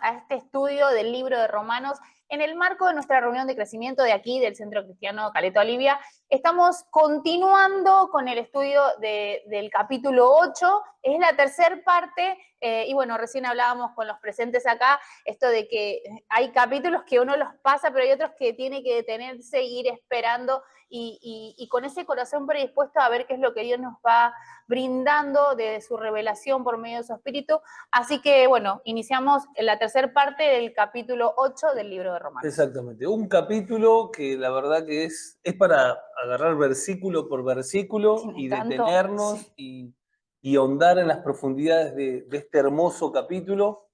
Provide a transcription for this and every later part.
a este estudio del libro de Romanos en el marco de nuestra reunión de crecimiento de aquí, del Centro Cristiano Caleta Olivia. Estamos continuando con el estudio del capítulo 8, es la tercera parte, y bueno, recién hablábamos con los presentes acá, esto de que hay capítulos que uno los pasa, pero hay otros que tiene que detenerse, ir esperando, y con ese corazón predispuesto a ver qué es lo que Dios nos va brindando de su revelación por medio de su Espíritu. Así que, bueno, iniciamos la tercera parte del capítulo 8 del libro de Romanos. Exactamente, un capítulo que la verdad que es para agarrar versículo por versículo y detenernos y ahondar en las profundidades de este hermoso capítulo,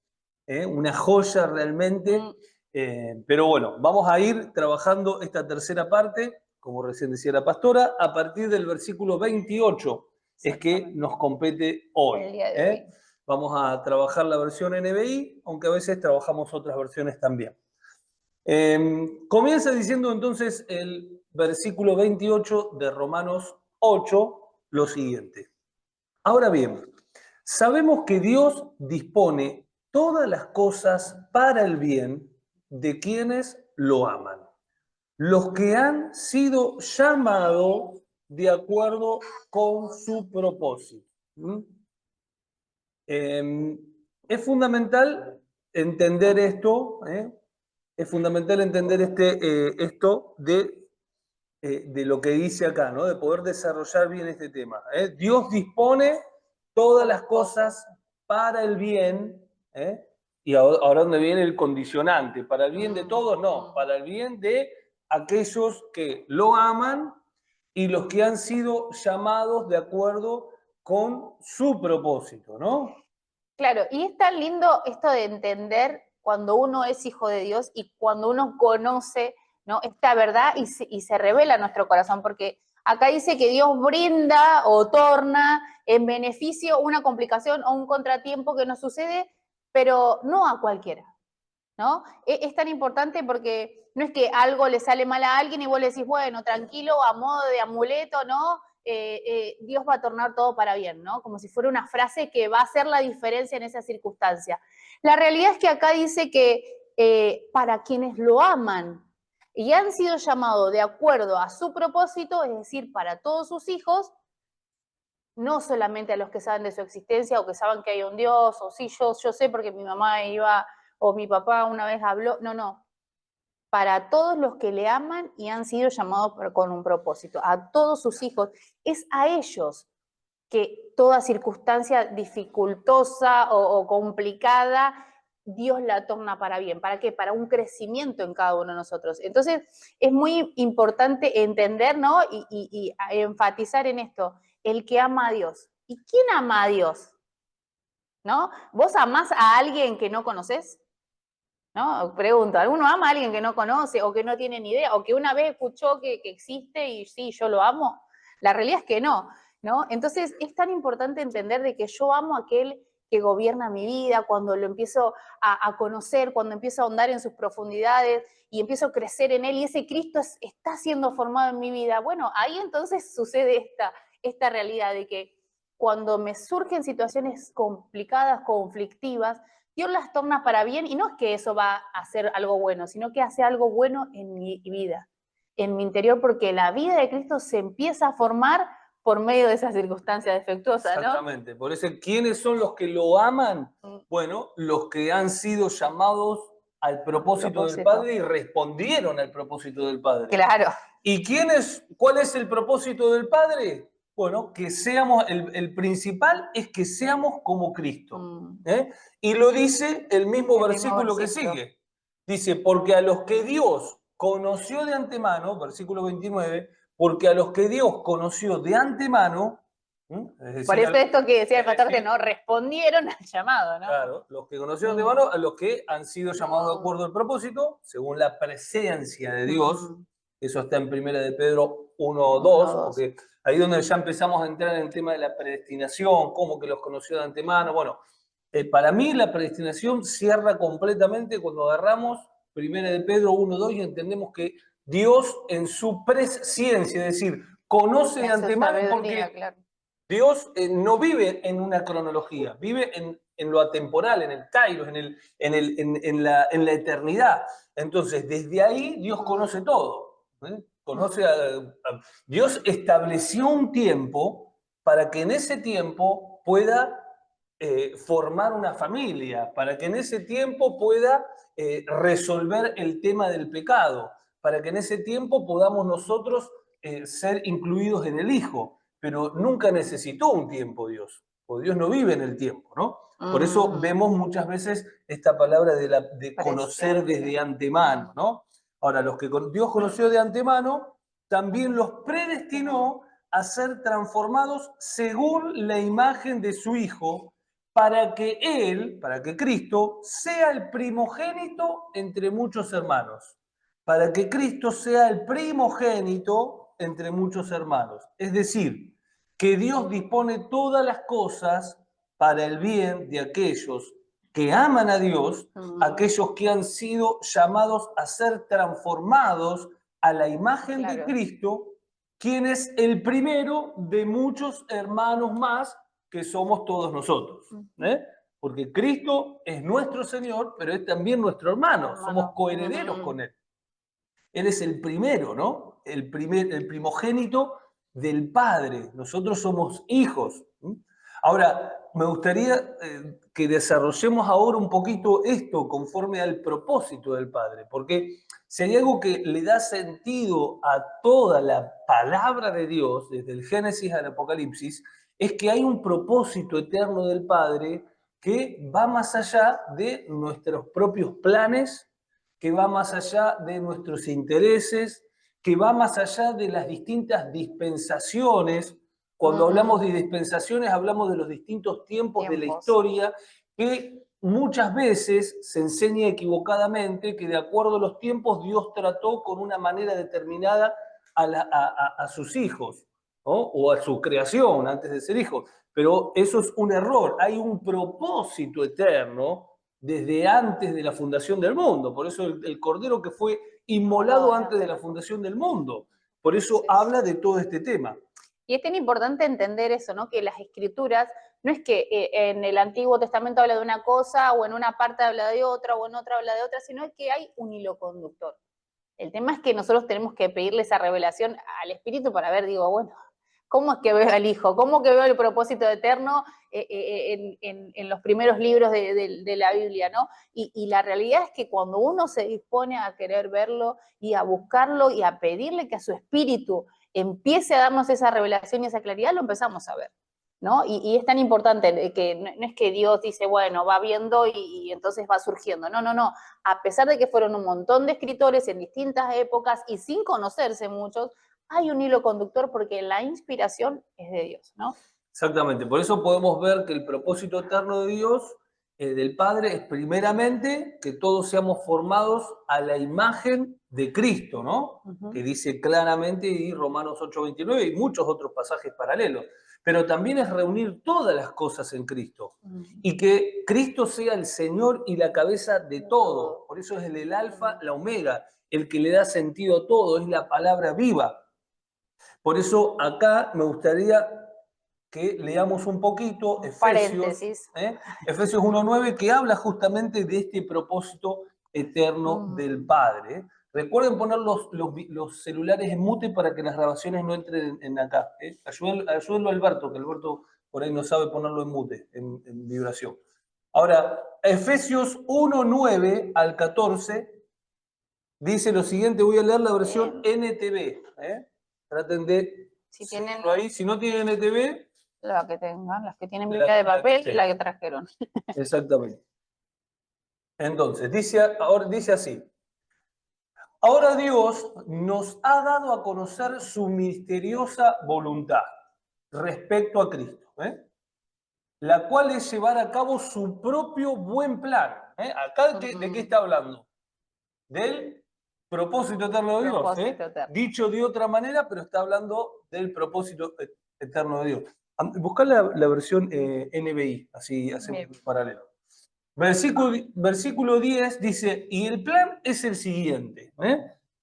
una joya realmente. Pero bueno, vamos a ir trabajando esta tercera parte, como recién decía la pastora, a partir del versículo 28, es que nos compete hoy. El día de hoy. Vamos a trabajar la versión NBI, aunque a veces trabajamos otras versiones también. Comienza diciendo entonces el versículo 28 de Romanos 8 lo siguiente. Ahora bien, sabemos que Dios dispone todas las cosas para el bien de quienes lo aman, los que han sido llamados de acuerdo con su propósito. Es fundamental entender esto, es fundamental entender esto de lo que dice acá, ¿no? De poder desarrollar bien este tema. Dios dispone todas las cosas para el bien, y ahora donde viene el condicionante, para el bien de todos, no, para el bien de aquellos que lo aman y los que han sido llamados de acuerdo con su propósito, ¿no? Claro, y es tan lindo esto de entender cuando uno es hijo de Dios y cuando uno conoce, ¿no?, esta verdad y se revela en nuestro corazón, porque acá dice que Dios brinda o torna en beneficio una complicación o un contratiempo que nos sucede, pero no a cualquiera, ¿no? Es tan importante porque no es que algo le sale mal a alguien y vos le decís, bueno, tranquilo, a modo de amuleto, ¿no? Dios va a tornar todo para bien, ¿no? Como si fuera una frase que va a hacer la diferencia en esa circunstancia. La realidad es que acá dice que para quienes lo aman y han sido llamados de acuerdo a su propósito, es decir, para todos sus hijos, no solamente a los que saben de su existencia o que saben que hay un Dios, o sí, yo sé porque mi mamá iba, o mi papá una vez habló, no. Para todos los que le aman y han sido llamados con un propósito, a todos sus hijos, es a ellos que toda circunstancia dificultosa o complicada, Dios la torna para bien. ¿Para qué? Para un crecimiento en cada uno de nosotros. Entonces, es muy importante entender, ¿no? Y enfatizar en esto, el que ama a Dios. ¿Y quién ama a Dios? ¿No? ¿Vos amás a alguien que no conoces? ¿No? Pregunto, ¿alguno ama a alguien que no conoce o que no tiene ni idea o que una vez escuchó que existe y sí, yo lo amo? La realidad es que no, ¿no? Entonces es tan importante entender de que yo amo a aquel que gobierna mi vida, cuando lo empiezo a conocer, cuando empiezo a ahondar en sus profundidades y empiezo a crecer en él y ese Cristo está siendo formado en mi vida. Bueno, ahí entonces sucede esta realidad de que cuando me surgen situaciones complicadas, conflictivas, Dios las torna para bien y no es que eso va a hacer algo bueno, sino que hace algo bueno en mi vida, en mi interior, porque la vida de Cristo se empieza a formar por medio de esas circunstancias defectuosas, ¿no? Exactamente, por eso, ¿quiénes son los que lo aman? Bueno, los que han sido llamados al propósito del Padre y respondieron al propósito del Padre. Claro. ¿Y cuál es el propósito del Padre? Bueno, que seamos, el principal es que seamos como Cristo. Y lo dice el mismo versículo que sigue. Dice, porque a los que Dios conoció de antemano, versículo 29, porque a los que Dios conoció de antemano, es decir, por eso esto que decía el pastor, que no respondieron al llamado, ¿no? Claro, los que conocieron de antemano, a los que han sido llamados de acuerdo al propósito, según la presencia de Dios. Eso está en 1 de Pedro 1:2, porque ahí es donde ya empezamos a entrar en el tema de la predestinación, cómo que los conoció de antemano. Bueno, para mí la predestinación cierra completamente cuando agarramos 1 de Pedro 1:2 y entendemos que Dios en su presciencia, es decir, conoce de antemano porque Dios no vive en una cronología, vive en lo atemporal, en el kairos, en la eternidad. Entonces, desde ahí Dios conoce todo. Dios estableció un tiempo para que en ese tiempo pueda formar una familia, para que en ese tiempo pueda resolver el tema del pecado, para que en ese tiempo podamos nosotros ser incluidos en el Hijo. Pero nunca necesitó un tiempo Dios, porque Dios no vive en el tiempo, ¿no? Por eso vemos muchas veces esta palabra de conocer desde antemano, ¿no? Ahora, los que Dios conoció de antemano, también los predestinó a ser transformados según la imagen de su Hijo, para que Él, para que Cristo, sea el primogénito entre muchos hermanos. Para que Cristo sea el primogénito entre muchos hermanos. Es decir, que Dios dispone todas las cosas para el bien de aquellos que aman a Dios, aquellos que han sido llamados a ser transformados a la imagen de Cristo, quien es el primero de muchos hermanos más que somos todos nosotros. Porque Cristo es nuestro Señor, pero es también nuestro hermano, somos coherederos con Él. Él es el primero, ¿no? El primogénito del Padre. Nosotros somos hijos. Ahora, me gustaría que desarrollemos ahora un poquito esto conforme al propósito del Padre, porque si hay algo que le da sentido a toda la palabra de Dios, desde el Génesis al Apocalipsis, es que hay un propósito eterno del Padre que va más allá de nuestros propios planes, que va más allá de nuestros intereses, que va más allá de las distintas dispensaciones. Cuando hablamos de dispensaciones, hablamos de los distintos tiempos de la historia, que muchas veces se enseña equivocadamente que de acuerdo a los tiempos Dios trató con una manera determinada a sus hijos, ¿no? O a su creación antes de ser hijos. Pero eso es un error. Hay un propósito eterno desde antes de la fundación del mundo. Por eso el Cordero que fue inmolado antes de la fundación del mundo. Por eso habla de todo este tema. Y es tan importante entender eso, ¿no? Que las escrituras, no es que en el Antiguo Testamento habla de una cosa, o en una parte habla de otra, o en otra habla de otra, sino que hay un hilo conductor. El tema es que nosotros tenemos que pedirle esa revelación al Espíritu para ver, digo, bueno, ¿cómo es que veo al Hijo? ¿Cómo que veo el propósito eterno en los primeros libros de la Biblia, ¿no? Y la realidad es que cuando uno se dispone a querer verlo y a buscarlo y a pedirle que a su Espíritu empiece a darnos esa revelación y esa claridad, lo empezamos a ver, ¿no? Y es tan importante que no es que Dios dice, bueno, va viendo y entonces va surgiendo. No, no, no. A pesar de que fueron un montón de escritores en distintas épocas y sin conocerse muchos, hay un hilo conductor porque la inspiración es de Dios, ¿no? Exactamente. Por eso podemos ver que el propósito eterno de Dios, del Padre, es primeramente que todos seamos formados a la imagen de Cristo, ¿no? Que dice claramente y Romanos 8:29 y muchos otros pasajes paralelos. Pero también es reunir todas las cosas en Cristo y que Cristo sea el Señor y la cabeza de todo. Por eso es el alfa, la omega, el que le da sentido a todo, es la palabra viva. Por eso acá me gustaría que leamos un poquito Efesios 1:9, que habla justamente de este propósito eterno del Padre. Recuerden poner los celulares en mute para que las grabaciones no entren en acá. Ayúdenlo a Alberto, que Alberto por ahí no sabe ponerlo en mute, en vibración. Ahora, Efesios 1:9 al 14 dice lo siguiente, voy a leer la versión NTV. Traten de seguirlo ahí. Si no tienen NTV, la que tengan, las que tienen Biblia de papel y la que trajeron. Exactamente. Entonces, dice así. Ahora Dios nos ha dado a conocer su misteriosa voluntad respecto a Cristo, la cual es llevar a cabo su propio buen plan. Acá, ¿de qué está hablando? Del propósito eterno de Dios. Dicho de otra manera, pero está hablando del propósito eterno de Dios. Buscar la versión NBI, así hacemos un paralelo. Versículo 10 dice, y el plan es el siguiente.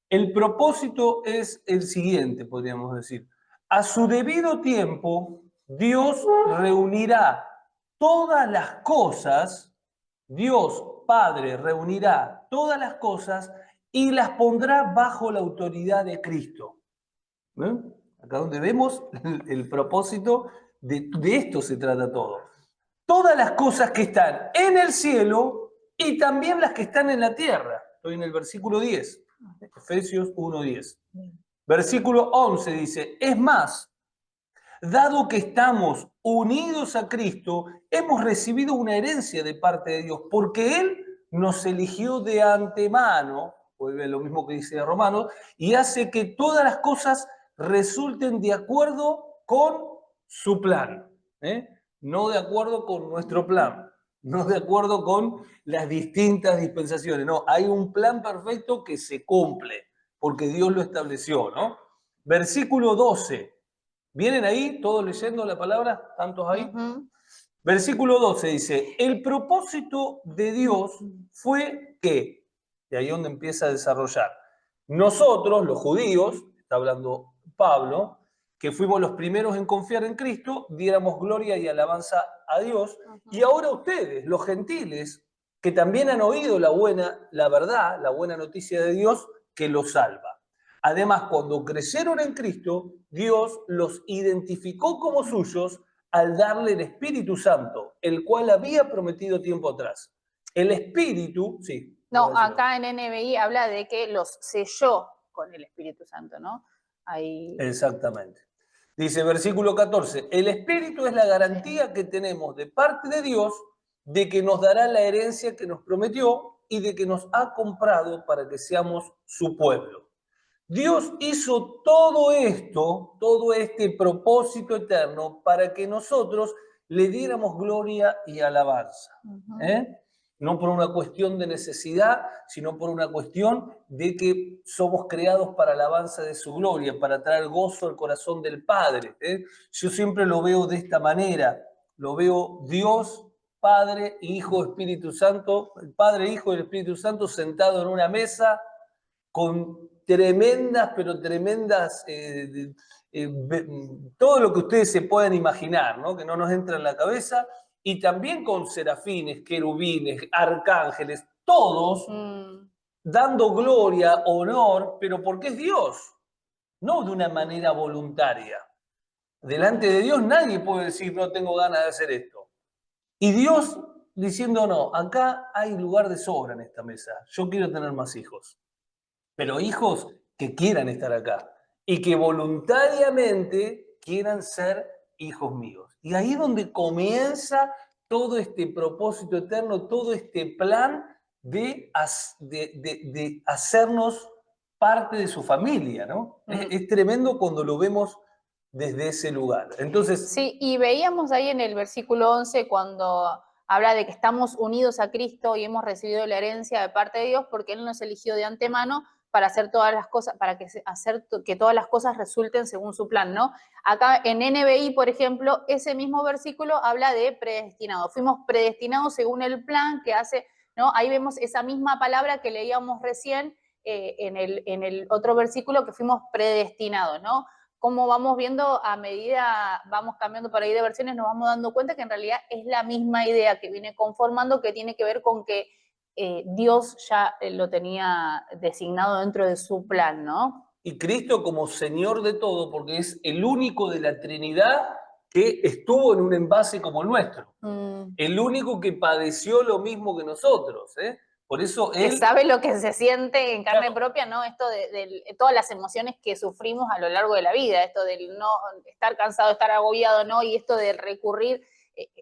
El propósito es el siguiente, podríamos decir. A su debido tiempo, Dios reunirá todas las cosas, Dios Padre reunirá todas las cosas y las pondrá bajo la autoridad de Cristo. ¿No? Acá donde vemos el propósito de esto se trata todo. Todas las cosas que están en el cielo y también las que están en la tierra. Estoy en el versículo 10, Efesios 1:10. Versículo 11 dice, es más, dado que estamos unidos a Cristo, hemos recibido una herencia de parte de Dios, porque Él nos eligió de antemano, vuelve lo mismo que dice Romanos, y hace que todas las cosas resulten de acuerdo con su plan, ¿eh? No de acuerdo con nuestro plan, no de acuerdo con las distintas dispensaciones, no, hay un plan perfecto que se cumple, porque Dios lo estableció, ¿no? Versículo 12. ¿Vienen ahí todos leyendo la palabra? ¿Tantos ahí? Versículo 12 dice, el propósito de Dios fue que, de ahí donde empieza a desarrollar, nosotros, los judíos, está hablando Pablo, que fuimos los primeros en confiar en Cristo, diéramos gloria y alabanza a Dios, y ahora ustedes, los gentiles, que también han oído la verdad, la buena noticia de Dios, que los salva. Además, cuando creyeron en Cristo, Dios los identificó como suyos al darle el Espíritu Santo, el cual había prometido tiempo atrás. El Espíritu, sí. No, acá en NBI habla de que los selló con el Espíritu Santo, ¿no? Ahí... Exactamente. Dice versículo 14, el Espíritu es la garantía que tenemos de parte de Dios de que nos dará la herencia que nos prometió y de que nos ha comprado para que seamos su pueblo. Dios hizo todo esto, todo este propósito eterno para que nosotros le diéramos gloria y alabanza. No por una cuestión de necesidad, sino por una cuestión de que somos creados para alabanza de su gloria, para traer gozo al corazón del Padre. Yo siempre lo veo de esta manera, lo veo Dios, Padre, Hijo, Espíritu Santo, el Padre, Hijo y el Espíritu Santo sentado en una mesa con tremendas, pero tremendas, todo lo que ustedes se puedan imaginar, ¿no? Que no nos entra en la cabeza, y también con serafines, querubines, arcángeles, todos dando gloria, honor, pero porque es Dios, no de una manera voluntaria. Delante de Dios nadie puede decir no tengo ganas de hacer esto. Y Dios diciendo no, acá hay lugar de sobra en esta mesa, yo quiero tener más hijos. Pero hijos que quieran estar acá y que voluntariamente quieran ser hijos míos. Y ahí es donde comienza todo este propósito eterno, todo este plan de hacernos parte de su familia, ¿no? Es tremendo cuando lo vemos desde ese lugar. Entonces, sí, y veíamos ahí en el versículo 11 cuando habla de que estamos unidos a Cristo y hemos recibido la herencia de parte de Dios porque Él nos eligió de antemano para hacer todas las cosas, para hacer que todas las cosas resulten según su plan, ¿no? Acá en NBI, por ejemplo, ese mismo versículo habla de predestinado. Fuimos predestinados según el plan que hace, ¿no? Ahí vemos esa misma palabra que leíamos recién en el otro versículo, que fuimos predestinados, ¿no? Como vamos viendo a medida, vamos cambiando por ahí de versiones, nos vamos dando cuenta que en realidad es la misma idea que viene conformando, que tiene que ver con que Dios ya lo tenía designado dentro de su plan, ¿no? Y Cristo como Señor de todo, porque es el único de la Trinidad que estuvo en un envase como el nuestro. El único que padeció lo mismo que nosotros, ¿eh? Por eso Él... Que sabe lo que se siente en carne propia, ¿no? Esto de todas las emociones que sufrimos a lo largo de la vida, esto del no estar cansado, estar agobiado, ¿no? Y esto de recurrir,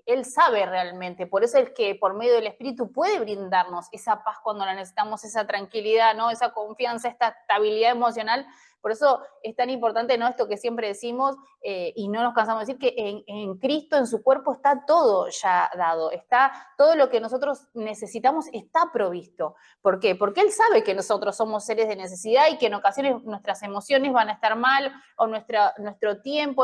Él sabe realmente, por eso es que por medio del Espíritu puede brindarnos esa paz cuando la necesitamos, esa tranquilidad, ¿no? Esa confianza, esta estabilidad emocional. Por eso es tan importante, ¿no? Esto que siempre decimos y no nos cansamos de decir, que en Cristo, en su cuerpo, está todo ya dado, está todo lo que nosotros necesitamos está provisto. ¿Por qué? Porque Él sabe que nosotros somos seres de necesidad y que en ocasiones nuestras emociones van a estar mal, o nuestro tiempo,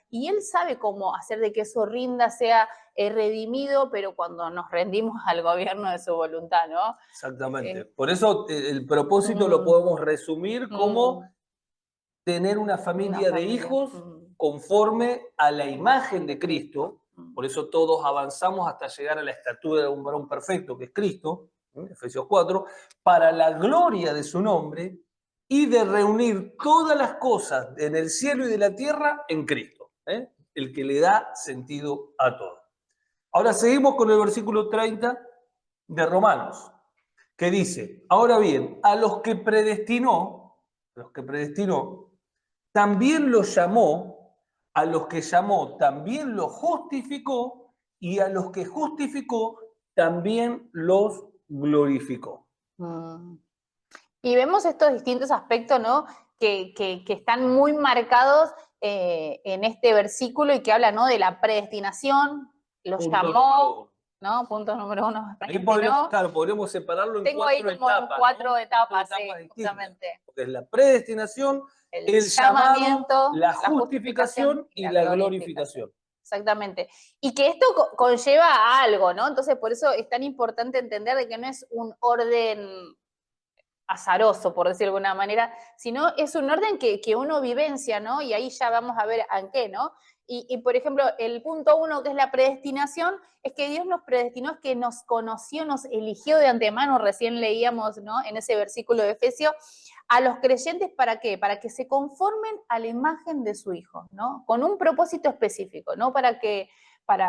y Él sabe cómo hacer de que eso rinda, sea redimido, pero cuando nos rendimos al gobierno de su voluntad, ¿no? Exactamente. Por eso el propósito lo podemos resumir como tener una familia de hijos Mm. conforme a la imagen de Cristo. Por eso todos avanzamos hasta llegar a la estatura de un varón perfecto, que es Cristo, Efesios 4, para la gloria de su nombre y de reunir todas las cosas en el cielo y de la tierra en Cristo, el que le da sentido a todo. Ahora seguimos con el versículo 30 de Romanos, que dice, ahora bien, a los que predestinó, también los llamó, a los que llamó también los justificó, y a los que justificó también los glorificó. Mm. Y vemos estos distintos aspectos, ¿no? Que están muy marcados en este versículo y que habla, ¿no? De la predestinación, los Punto llamó, ¿no? Punto número 1. Ahí podríamos, claro, podríamos separarlo en Tengo ahí cuatro como etapas, cuatro ¿no? etapas, Cuatro sí, etapas distintas. justamente. Porque es la predestinación, El el llamado, llamamiento, la la justificación justificación y y la la glorificación. glorificación. Exactamente. Y que esto conlleva a algo, ¿no? Entonces, por eso es tan importante entender de que no es un orden azaroso, por decirlo de alguna manera, sino es un orden que uno vivencia, ¿no? Y ahí ya vamos a ver en qué, ¿no? Y, por ejemplo, el punto 1, que es la predestinación, es que Dios nos predestinó, es que nos conoció, nos eligió de antemano, recién leíamos, ¿no? En ese versículo de Efesios, a los creyentes, ¿para qué? Para que se conformen a la imagen de su Hijo, ¿no? Con un propósito específico, no para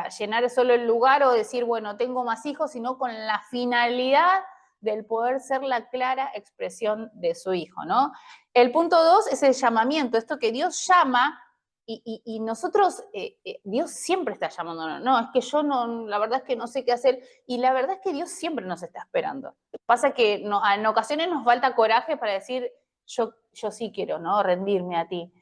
llenar solo el lugar o decir, bueno, tengo más hijos, sino con la finalidad del poder ser la clara expresión de su Hijo, ¿no? El punto 2 es el llamamiento, esto que Dios llama y nosotros, Dios siempre está llamándonos, no, es que yo no, la verdad es que no sé qué hacer, y la verdad es que Dios siempre nos está esperando. Pasa que no, en ocasiones nos falta coraje para decir, yo sí quiero, ¿no? Rendirme a ti.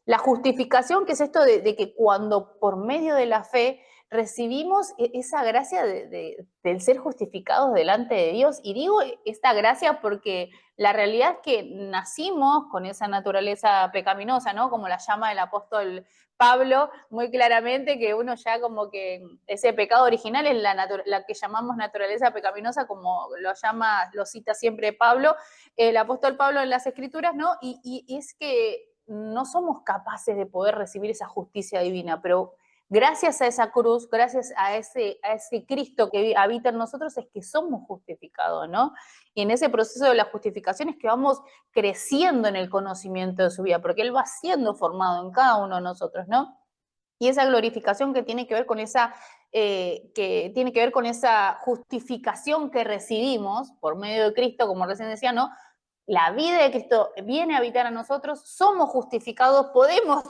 La justificación, que es esto de que cuando por medio de la fe recibimos esa gracia del ser justificados delante de Dios. Y digo esta gracia porque la realidad es que nacimos con esa naturaleza pecaminosa, ¿no? Como la llama el apóstol Pablo, muy claramente, que uno ya como que ese pecado original es la que llamamos naturaleza pecaminosa, como lo cita siempre Pablo, el apóstol Pablo en las Escrituras, ¿no? Y es que no somos capaces de poder recibir esa justicia divina, pero gracias a esa cruz, gracias a ese Cristo que habita en nosotros, es que somos justificados, ¿no? Y en ese proceso de la justificación es que vamos creciendo en el conocimiento de su vida, porque Él va siendo formado en cada uno de nosotros, ¿no? Y esa glorificación que tiene que ver con esa justificación que recibimos por medio de Cristo, como recién decía, ¿no? La vida de Cristo viene a habitar a nosotros, somos justificados,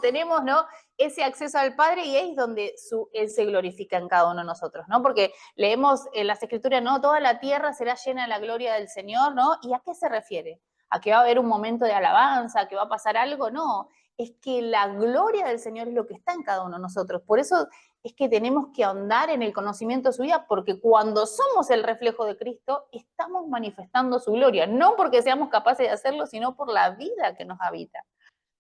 tenemos, ¿no? Ese acceso al Padre y es donde Él se glorifica en cada uno de nosotros, ¿no? Porque leemos en las Escrituras, ¿no? Toda la tierra será llena de la gloria del Señor, ¿no? ¿Y a qué se refiere? ¿A que va a haber un momento de alabanza, que va a pasar algo? No, es que la gloria del Señor es lo que está en cada uno de nosotros. Por eso es que tenemos que ahondar en el conocimiento de su vida, porque cuando somos el reflejo de Cristo, estamos manifestando su gloria, no porque seamos capaces de hacerlo, sino por la vida que nos habita.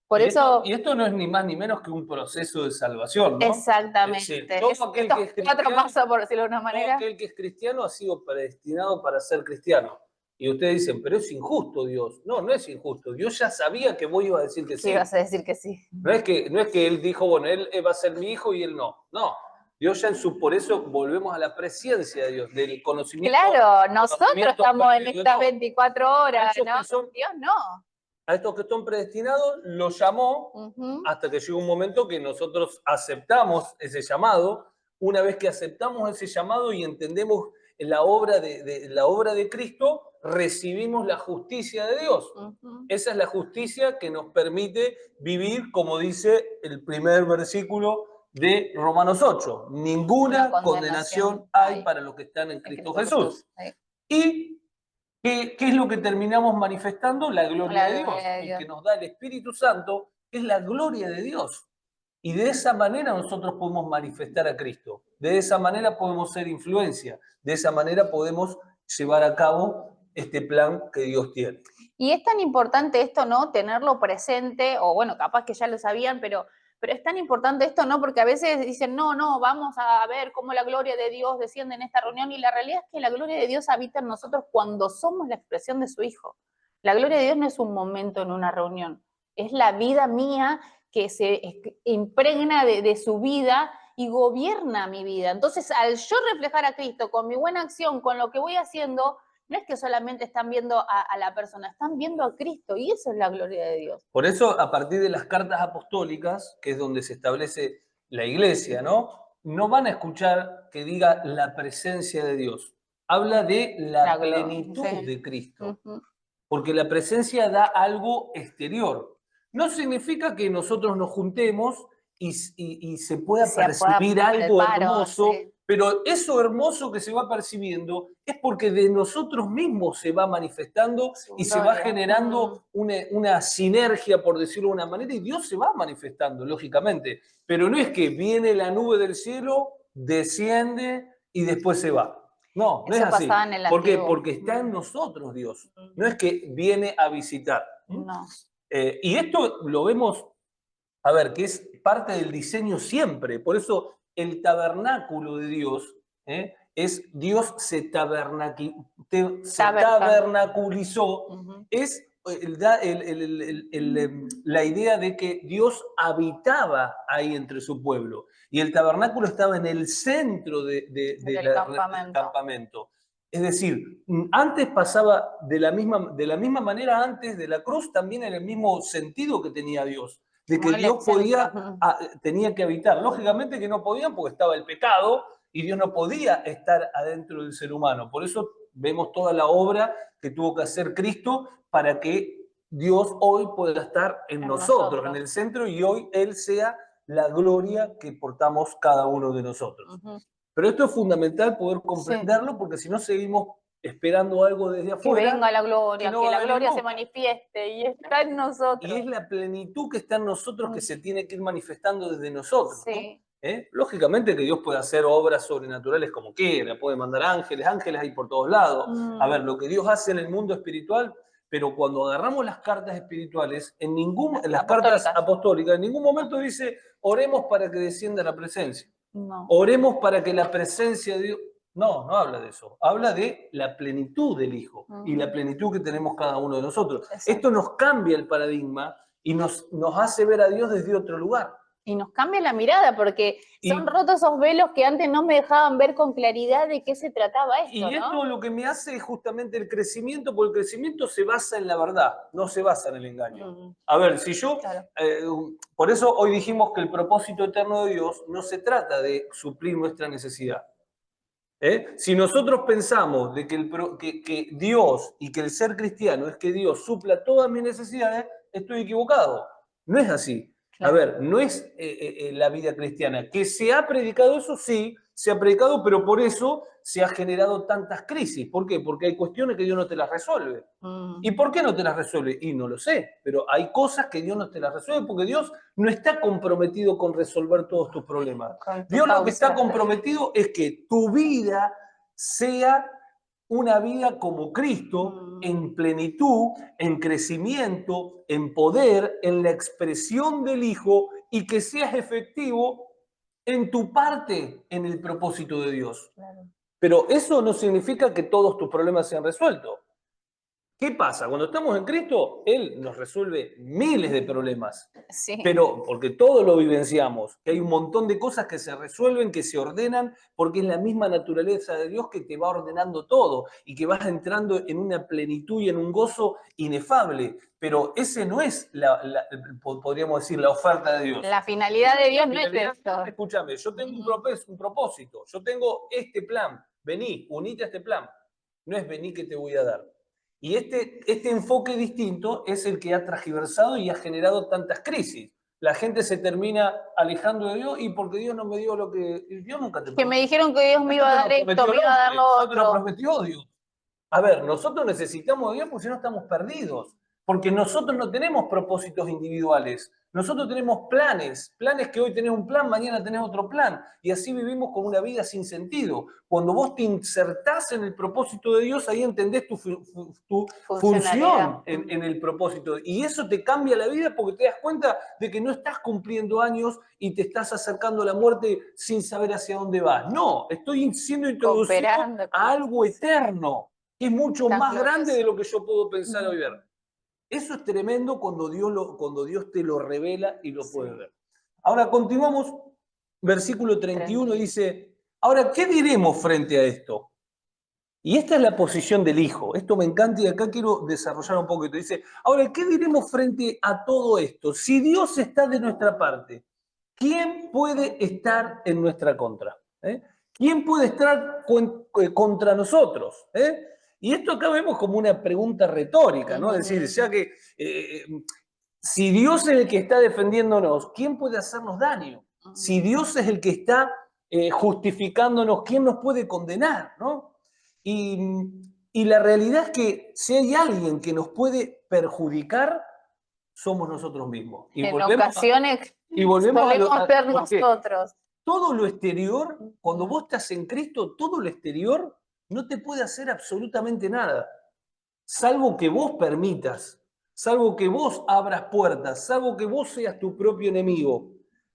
Por eso... Esto no es ni más ni menos que un proceso de salvación, ¿no? Exactamente. Es decir, todo aquel que es cuatro cristiano, pasos, por decirlo de una todo manera. aquel que es cristiano ha sido predestinado para ser cristiano. Y ustedes dicen, pero es injusto Dios. No, no es injusto. Dios ya sabía que vos ibas a decir que sí. Sí, vas a decir que sí. No es que él dijo, bueno, él va a ser mi hijo y él no. No. Dios ya por eso volvemos a la presencia de Dios, del conocimiento. Claro, nosotros estamos en estas 24 horas, ¿no? Dios no. A estos que son predestinados los llamó hasta que llegó un momento que nosotros aceptamos ese llamado. Una vez que aceptamos ese llamado y entendemos la obra de Cristo, recibimos la justicia de Dios. Esa es la justicia que nos permite vivir, como dice el primer versículo de Romanos 8. Ninguna condenación hay para los que están en Cristo Jesús. Y ¿qué es lo que terminamos manifestando? La gloria de Dios, que nos da el Espíritu Santo, que es la gloria de Dios. Y de esa manera nosotros podemos manifestar a Cristo. De esa manera podemos ser influencia. De esa manera podemos llevar a cabo este plan que Dios tiene. Y es tan importante esto, ¿no? Tenerlo presente, o bueno, capaz que ya lo sabían, pero es tan importante esto, ¿no? Porque a veces dicen, no, vamos a ver cómo la gloria de Dios desciende en esta reunión, y la realidad es que la gloria de Dios habita en nosotros cuando somos la expresión de su Hijo. La gloria de Dios no es un momento en una reunión, es la vida mía que se impregna de su vida y gobierna mi vida. Entonces, al yo reflejar a Cristo con mi buena acción, con lo que voy haciendo, no es que solamente están viendo a la persona, están viendo a Cristo, y eso es la gloria de Dios. Por eso, a partir de las cartas apostólicas, que es donde se establece la iglesia, ¿no? No van a escuchar que diga la presencia de Dios. Habla de la plenitud de Cristo. Porque la presencia da algo exterior. No significa que nosotros nos juntemos y se pueda percibir algo hermoso, pero eso hermoso que se va percibiendo es porque de nosotros mismos se va manifestando y se va generando una sinergia, por decirlo de una manera, y Dios se va manifestando, lógicamente. Pero no es que viene la nube del cielo, desciende y después se va. No, no es así. ¿Por qué? Porque está en nosotros Dios. No es que viene a visitar. No. Y esto lo vemos, a ver, que es parte del diseño siempre. Por eso el tabernáculo de Dios es Dios se tabernaculizó. Es la idea de que Dios habitaba ahí entre su pueblo. Y el tabernáculo estaba en el centro del campamento. Es decir, antes pasaba de la misma manera, antes de la cruz, también en el mismo sentido que tenía Dios. De que Dios tenía que habitar. Lógicamente que no podían porque estaba el pecado y Dios no podía estar adentro del ser humano. Por eso vemos toda la obra que tuvo que hacer Cristo para que Dios hoy pueda estar en nosotros, en el centro, y hoy Él sea la gloria que portamos cada uno de nosotros. Pero esto es fundamental poder comprenderlo, porque si no seguimos esperando algo desde afuera. Que venga la gloria, que la gloria se manifieste y está en nosotros. Y es la plenitud que está en nosotros que se tiene que ir manifestando desde nosotros. Sí. ¿No? Lógicamente que Dios puede hacer obras sobrenaturales como quiera, puede mandar ángeles hay por todos lados. A ver, lo que Dios hace en el mundo espiritual, pero cuando agarramos las cartas espirituales, en las cartas apostólicas, en ningún momento dice, oremos para que descienda la presencia. No. Oremos para que la presencia de Dios... No, no habla de eso. Habla de la plenitud del Hijo y la plenitud que tenemos cada uno de nosotros. Exacto. Esto nos cambia el paradigma y nos hace ver a Dios desde otro lugar. Y nos cambia la mirada, porque son rotos esos velos que antes no me dejaban ver con claridad de qué se trataba esto, y esto lo que me hace es justamente el crecimiento, porque el crecimiento se basa en la verdad, no se basa en el engaño. A ver, si yo... Claro. Por eso hoy dijimos que el propósito eterno de Dios no se trata de suplir nuestra necesidad. Si nosotros pensamos de que Dios y que el ser cristiano es que Dios supla todas mis necesidades, estoy equivocado. No es así. Claro. A ver, no es la vida cristiana. Que se ha predicado eso, sí, se ha predicado, pero por eso se ha generado tantas crisis. ¿Por qué? Porque hay cuestiones que Dios no te las resuelve. ¿Y por qué no te las resuelve? Y no lo sé, pero hay cosas que Dios no te las resuelve porque Dios no está comprometido con resolver todos tus problemas. Dios lo que está comprometido es que tu vida sea una vida como Cristo, en plenitud, en crecimiento, en poder, en la expresión del Hijo, y que seas efectivo en tu parte en el propósito de Dios. Claro. Pero eso no significa que todos tus problemas sean resueltos. ¿Qué pasa? Cuando estamos en Cristo, Él nos resuelve miles de problemas. Sí. Pero porque todo lo vivenciamos, que hay un montón de cosas que se resuelven, que se ordenan, porque es la misma naturaleza de Dios que te va ordenando todo y que vas entrando en una plenitud y en un gozo inefable. Pero ese no es, podríamos decir, la oferta de Dios. La finalidad de Dios no es esto. Escúchame, yo tengo un propósito, yo tengo este plan. Vení, unite a este plan. No es vení que te voy a dar. Y este enfoque distinto es el que ha transgiversado y ha generado tantas crisis. La gente se termina alejando de Dios y porque Dios no me dio lo que... Dios nunca te prometió. Que me dijeron que Dios me iba a dar esto, me iba a dar lo otro. No te lo prometió Dios. A ver, nosotros necesitamos de Dios porque si no estamos perdidos. Porque nosotros no tenemos propósitos individuales. Nosotros tenemos planes que hoy tenés un plan, mañana tenés otro plan. Y así vivimos con una vida sin sentido. Cuando vos te insertás en el propósito de Dios, ahí entendés tu función en el propósito. Y eso te cambia la vida porque te das cuenta de que no estás cumpliendo años y te estás acercando a la muerte sin saber hacia dónde vas. No, estoy siendo introducido a algo eterno, que es mucho más grande de lo que yo puedo pensar o ver. Eso es tremendo cuando Dios te lo revela y lo Sí. puedes ver. Ahora continuamos, versículo 31 dice, ahora, ¿qué diremos frente a esto? Y esta es la posición del Hijo. Esto me encanta y acá quiero desarrollar un poquito. Dice, ahora, ¿qué diremos frente a todo esto? Si Dios está de nuestra parte, ¿quién puede estar en nuestra contra? ¿Quién puede estar contra nosotros? Y esto acá vemos como una pregunta retórica, ¿no? Es decir, ya que si Dios es el que está defendiéndonos, ¿quién puede hacernos daño? Si Dios es el que está justificándonos, ¿quién nos puede condenar? ¿No? Y la realidad es que si hay alguien que nos puede perjudicar, somos nosotros mismos. Y En volvemos ocasiones a solemos ser porque nosotros. todo lo exterior, cuando vos estás en Cristo, todo lo exterior no te puede hacer absolutamente nada, salvo que vos permitas, salvo que vos abras puertas, salvo que vos seas tu propio enemigo.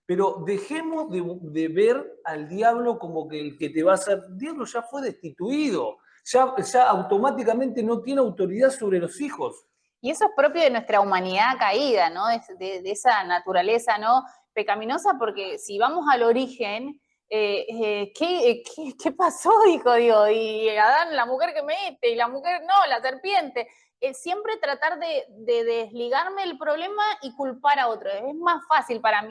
Pero dejemos de ver al diablo como que el que te va a hacer. El diablo ya fue destituido, ya automáticamente no tiene autoridad sobre los hijos. Y eso es propio de nuestra humanidad caída, ¿no? De esa naturaleza, ¿no? Pecaminosa, porque si vamos al origen, ¿qué pasó? Dijo Dios. Y Adán, la mujer que mete, y la mujer, no, la serpiente. Siempre tratar de desligarme del problema y culpar a otro. Es más fácil para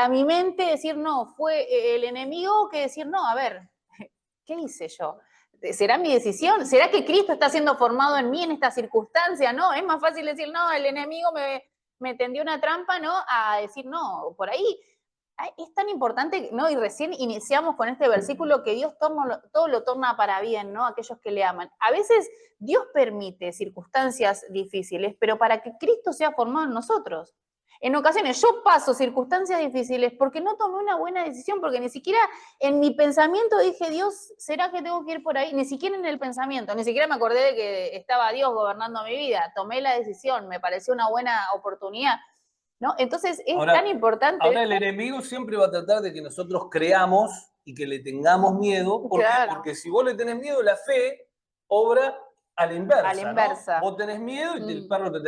mi mente decir, no, fue el enemigo, que decir, no, a ver, ¿qué hice yo? ¿Será mi decisión? ¿Será que Cristo está siendo formado en mí en esta circunstancia? No, es más fácil decir, no, el enemigo me tendió una trampa, ¿no? A decir, no, por ahí es tan importante, ¿no? Y recién iniciamos con este versículo que Dios todo lo torna para bien, ¿no? Aquellos que le aman. A veces Dios permite circunstancias difíciles, pero para que Cristo sea formado en nosotros. En ocasiones yo paso circunstancias difíciles porque no tomé una buena decisión, porque ni siquiera en mi pensamiento dije, Dios, ¿será que tengo que ir por ahí? Ni siquiera en el pensamiento, ni siquiera me acordé de que estaba Dios gobernando mi vida. Tomé la decisión, me pareció una buena oportunidad, ¿no? Entonces es tan importante. Ahora el enemigo siempre va a tratar de que nosotros creamos y que le tengamos miedo. ¿Por qué? Porque si vos le tenés miedo, la fe obra a la inversa. ¿No? Vos tenés miedo y el perro te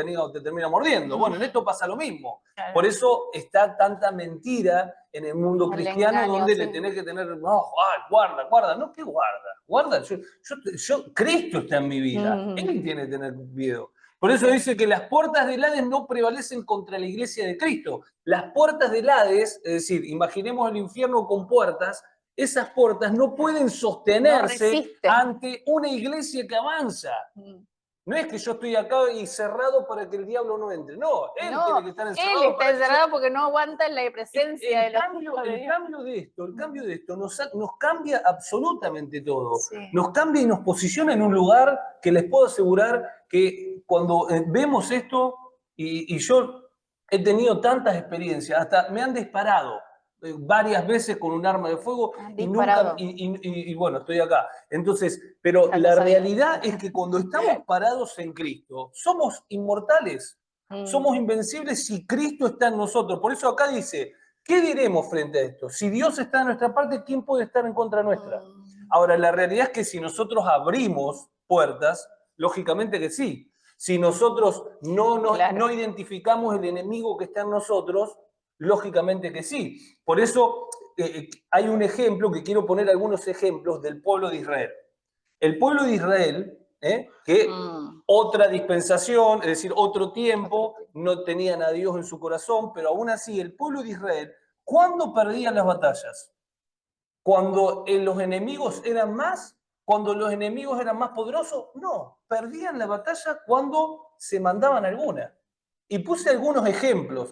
termina mordiendo. Bueno, en esto pasa lo mismo. Claro. Por eso está tanta mentira en el mundo cristiano, engaño, donde le tenés que tener, no, guarda. No, ¿qué guarda? Guarda, Cristo está en mi vida. Él tiene que tener miedo. Por eso dice que las puertas del Hades no prevalecen contra la iglesia de Cristo. Las puertas del Hades, es decir, imaginemos el infierno con puertas, esas puertas no pueden sostenerse ante una iglesia que avanza. No es que yo estoy acá y cerrado para que el diablo no entre. No, él tiene que estar encerrado. Él está encerrado porque no aguanta la presencia el cambio de esto nos cambia absolutamente todo. Sí. Nos cambia y nos posiciona en un lugar que les puedo asegurar que cuando vemos esto, y yo he tenido tantas experiencias, hasta me han disparado varias veces con un arma de fuego y bueno, estoy acá. Entonces, pero la realidad es que cuando estamos parados en Cristo, somos inmortales, somos invencibles si Cristo está en nosotros. Por eso acá dice, ¿qué diremos frente a esto? Si Dios está en nuestra parte, ¿quién puede estar en contra nuestra? Ahora, la realidad es que si nosotros abrimos puertas, lógicamente que sí. Si nosotros no identificamos el enemigo que está en nosotros, lógicamente que sí. Por eso hay un ejemplo, que quiero poner algunos ejemplos del pueblo de Israel. El pueblo de Israel, que otra dispensación, es decir, otro tiempo, no tenían a Dios en su corazón, pero aún así el pueblo de Israel, ¿cuándo perdían las batallas? ¿Cuando los enemigos eran más? ¿Cuando los enemigos eran más poderosos? No, perdían la batalla cuando se mandaban alguna. Y puse algunos ejemplos.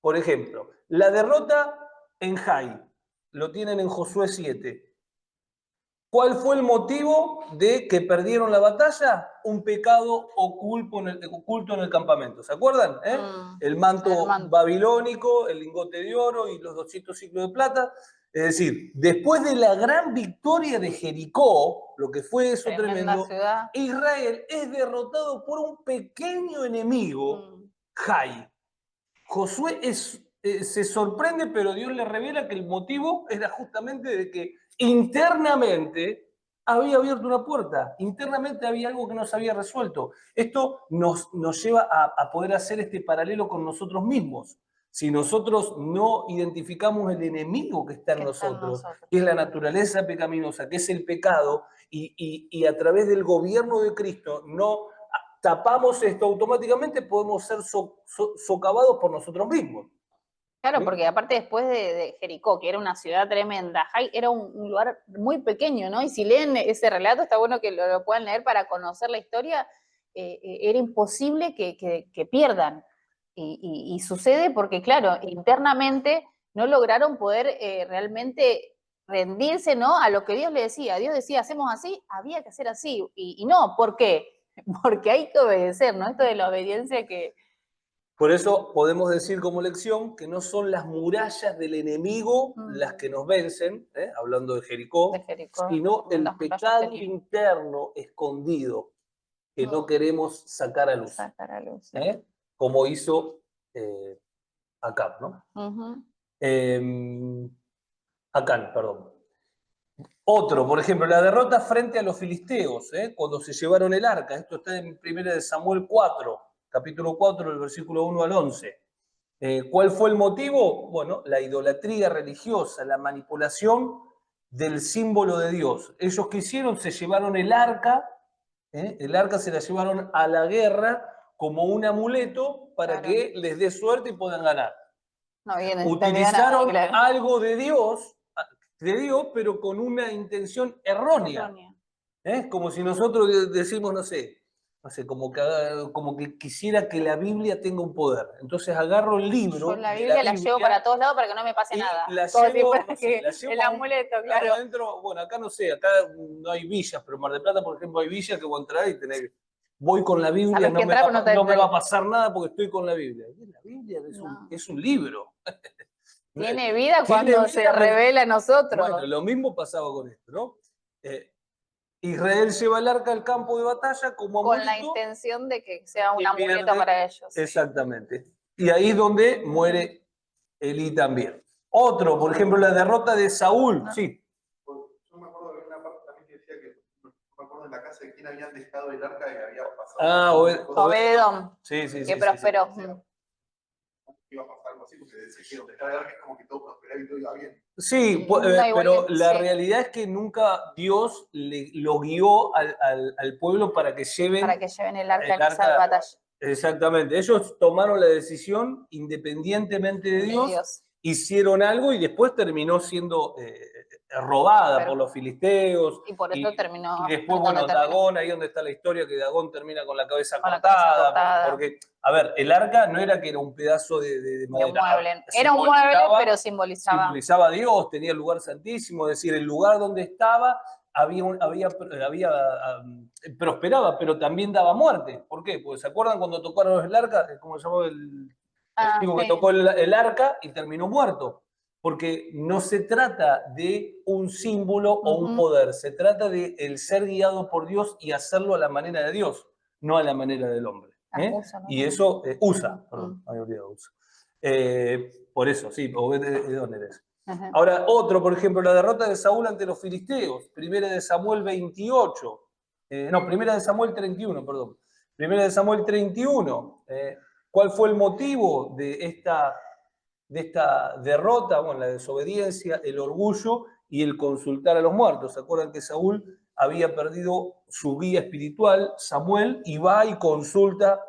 Por ejemplo, la derrota en Jai, lo tienen en Josué 7. ¿Cuál fue el motivo de que perdieron la batalla? Un pecado oculto en el campamento. ¿Se acuerdan? El manto babilónico, el lingote de oro y los 200 ciclos de plata. Es decir, después de la gran victoria de Jericó, lo que fue eso tremendo, Israel es derrotado por un pequeño enemigo, Jai. Josué se sorprende, pero Dios le revela que el motivo era justamente de que internamente había abierto una puerta, internamente había algo que no se había resuelto. Esto nos lleva a poder hacer este paralelo con nosotros mismos. Si nosotros no identificamos el enemigo que está en nosotros, que es la naturaleza pecaminosa, que es el pecado, y a través del gobierno de Cristo no tapamos esto, automáticamente podemos ser socavados por nosotros mismos. Claro, ¿Sí? porque aparte después de Jericó, que era una ciudad tremenda, Jai era un lugar muy pequeño, ¿no? Y si leen ese relato, está bueno que lo puedan leer para conocer la historia, era imposible que pierdan. Y sucede porque, claro, internamente no lograron poder realmente rendirse, ¿no? A lo que Dios le decía. Dios decía, hacemos así, había que hacer así. Y no, ¿por qué? Porque hay que obedecer, ¿no? Esto de la obediencia que... Por eso podemos decir como lección que no son las murallas del enemigo las que nos vencen, hablando de Jericó, sino el pecado interno escondido que no queremos sacar a luz, como hizo Acab, ¿no? Acán, perdón. Otro, por ejemplo, la derrota frente a los filisteos, cuando se llevaron el arca. Esto está en 1 Samuel 4, capítulo 4, del versículo 1 al 11. ¿Cuál fue el motivo? Bueno, la idolatría religiosa, la manipulación del símbolo de Dios. Ellos que hicieron, se llevaron el arca se la llevaron a la guerra como un amuleto para que les dé suerte y puedan ganar. No, utilizaron algo de Dios, pero con una intención errónea. Como si nosotros decimos, no sé, como que quisiera que la Biblia tenga un poder. Entonces agarro el libro. Yo la Biblia la llevo para todos lados para que no me pase nada. La llevo, el amuleto, claro. Adentro, bueno, acá no sé, acá no hay villas, pero en Mar del Plata, por ejemplo, hay villas que voy a entrar y voy con la Biblia, no me va a pasar nada porque estoy con la Biblia. La Biblia es un libro. Tiene vida cuando se revela a nosotros. Bueno, lo mismo pasaba con esto, ¿no? Israel lleva el arca al campo de batalla como amuleto. Con la intención de que sea un amuleto para ellos. Exactamente. Y ahí es donde muere Elí también. Otro, por ejemplo, la derrota de Saúl. Sí. Yo me acuerdo de una parte también que decía que, no me acuerdo en la casa de quién habían dejado el arca y había pasado. Obededom. Sí. Que prosperó. Iba a pasar algo así, porque decía que donde está el arca es como que todo prosperaba y todo iba bien. Sí, pero la realidad es que nunca Dios lo guió al pueblo para que lleven el arca en esa batalla. Exactamente. Ellos tomaron la decisión independientemente de Dios, hicieron algo y después terminó siendo robada por los filisteos. Y por eso terminó. Y después, bueno, Dagón, ahí donde está la historia, que Dagón termina con la cabeza cortada. Porque, a ver, el arca no era que era un pedazo de madera. Era un mueble, pero simbolizaba. Simbolizaba a Dios, tenía el lugar santísimo, es decir, el lugar donde estaba prosperaba, pero también daba muerte. ¿Por qué? Porque ¿se acuerdan cuando tocaron el arca? ¿Cómo se llamaba el tipo que tocó el arca y terminó muerto? Porque no se trata de un símbolo o un poder, se trata de el ser guiado por Dios y hacerlo a la manera de Dios, no a la manera del hombre. Y eso había olvidado usa. Por eso, sí, ¿de dónde eres? Ahora, otro, por ejemplo, la derrota de Saúl ante los filisteos, 1 Samuel 28, no, 1 Samuel 31, perdón. 1 Samuel 31, ¿cuál fue el motivo de esta derrota? Bueno, la desobediencia, el orgullo y el consultar a los muertos. ¿Se acuerdan que Saúl había perdido su guía espiritual, Samuel, y va y consulta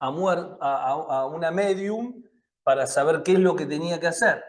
a una medium para saber qué es lo que tenía que hacer?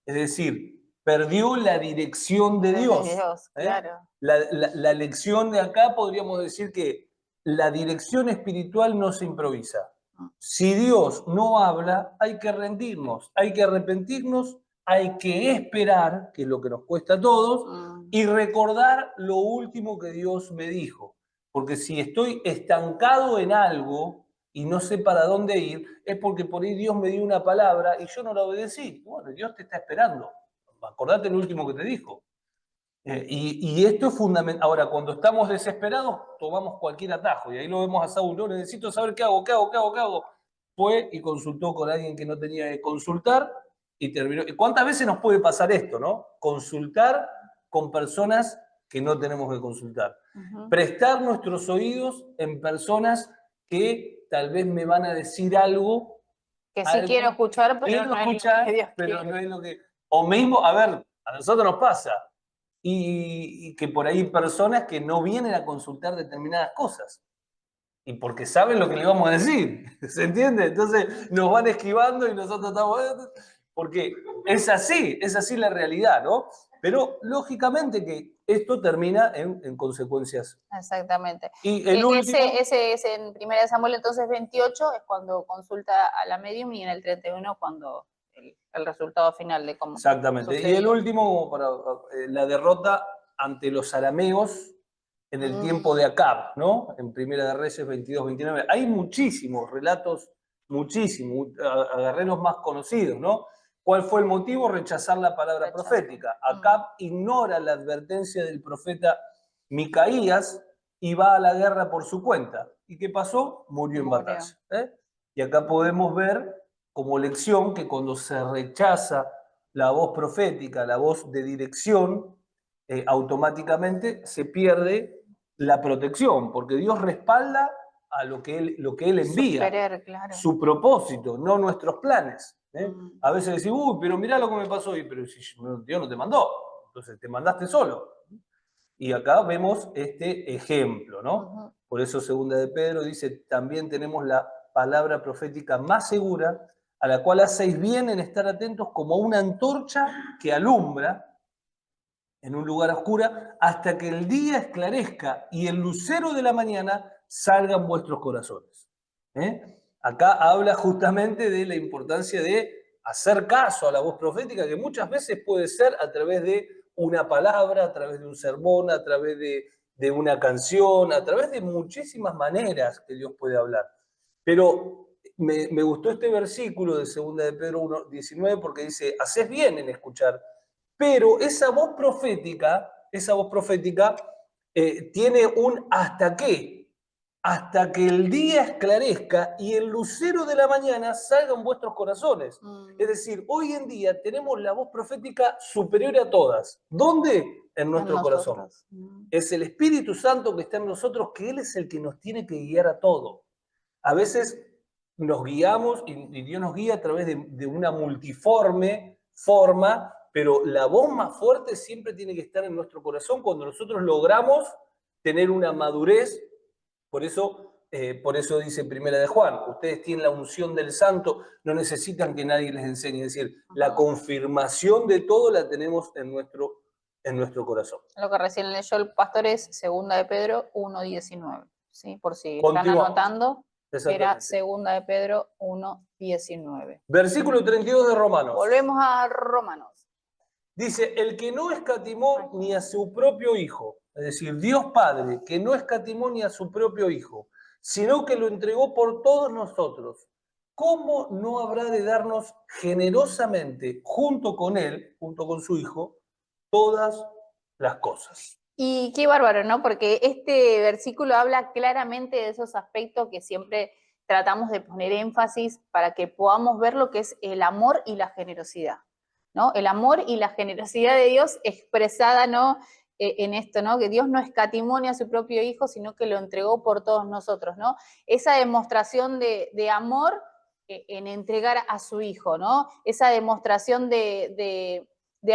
Es decir, perdió la dirección de Dios. Claro. La lección de acá podríamos decir que la dirección espiritual no se improvisa. Si Dios no habla, hay que rendirnos, hay que arrepentirnos, hay que esperar, que es lo que nos cuesta a todos, y recordar lo último que Dios me dijo. Porque si estoy estancado en algo y no sé para dónde ir, es porque por ahí Dios me dio una palabra y yo no la obedecí. Bueno, Dios te está esperando. Acordate lo último que te dijo. Y esto es fundamental. Ahora, cuando estamos desesperados, tomamos cualquier atajo. Y ahí lo vemos a Saúl. No, necesito saber qué hago. Fue y consultó con alguien que no tenía que consultar y terminó. ¿Y cuántas veces nos puede pasar esto, no? Consultar con personas que no tenemos que consultar. Ujú. Prestar nuestros oídos en personas que tal vez me van a decir algo. Que sí quiero escuchar, pero Quiero no es lo escuchar, que Dios pero quiere. no es lo que... O mismo, a ver, a nosotros nos pasa. Y que por ahí hay personas que no vienen a consultar determinadas cosas. Y porque saben lo que le vamos a decir. ¿Se entiende? Entonces nos van esquivando y nosotros estamos... Porque es así la realidad, ¿no? Pero lógicamente que esto termina en consecuencias. Exactamente. Y el último... Ese en 1 Samuel entonces 28 es cuando consulta a la medium y en el 31 cuando el resultado final de cómo Exactamente. sucedió. Y el último, para la derrota ante los arameos en el tiempo de Acab, ¿no? En Primera de Reyes 22-29. Hay muchísimos relatos, muchísimos, agarré los más conocidos, ¿no? ¿Cuál fue el motivo? Rechazar la palabra profética. Acab ignora la advertencia del profeta Micaías y va a la guerra por su cuenta. ¿Y qué pasó? Murió en batalla. Y acá podemos ver como lección que cuando se rechaza la voz profética, la voz de dirección, automáticamente se pierde la protección, porque Dios respalda a lo que Él envía, Su querer, claro. su propósito, no nuestros planes. A veces decís, uy, pero mirá lo que me pasó hoy, pero si Dios no te mandó, entonces te mandaste solo. Y acá vemos este ejemplo, ¿no? Por eso Segunda de Pedro dice, también tenemos la palabra profética más segura, a la cual hacéis bien en estar atentos como una antorcha que alumbra en un lugar oscuro hasta que el día esclarezca y el lucero de la mañana salga en vuestros corazones. Acá habla justamente de la importancia de hacer caso a la voz profética, que muchas veces puede ser a través de una palabra, a través de un sermón, a través de una canción, a través de muchísimas maneras que Dios puede hablar. Pero me gustó este versículo de 2 de Pedro 1:19 porque dice, hacés bien en escuchar, pero esa voz profética tiene un hasta qué, hasta que el día esclarezca y el lucero de la mañana salga en vuestros corazones. Es decir, hoy en día tenemos la voz profética superior a todas. ¿Dónde? En nuestro corazón. Es el Espíritu Santo que está en nosotros, que Él es el que nos tiene que guiar a todo. A veces nos guiamos y Dios nos guía a través de una multiforme forma, pero la voz más fuerte siempre tiene que estar en nuestro corazón cuando nosotros logramos tener una madurez. Por eso dice Primera de Juan, ustedes tienen la unción del Santo, no necesitan que nadie les enseñe. Es decir, la confirmación de todo la tenemos en nuestro corazón. Lo que recién leyó el pastor es 2 de Pedro 1:19, ¿sí? Por si están anotando, era 2 de Pedro 1:19. Versículo 32 de Romanos. Volvemos a Romanos. Dice, el que no escatimó ni a su propio Hijo, es decir, Dios Padre, que no escatimó ni a su propio Hijo, sino que lo entregó por todos nosotros, ¿cómo no habrá de darnos generosamente, junto con Él, junto con su Hijo, todas las cosas? Y qué bárbaro, ¿no? Porque este versículo habla claramente de esos aspectos que siempre tratamos de poner énfasis para que podamos ver lo que es el amor y la generosidad, ¿no? El amor y la generosidad de Dios expresada, ¿no? En esto, ¿no? Que Dios no escatimó ni a su propio Hijo, sino que lo entregó por todos nosotros, ¿no? Esa demostración de amor en entregar a su Hijo, ¿no? Esa demostración de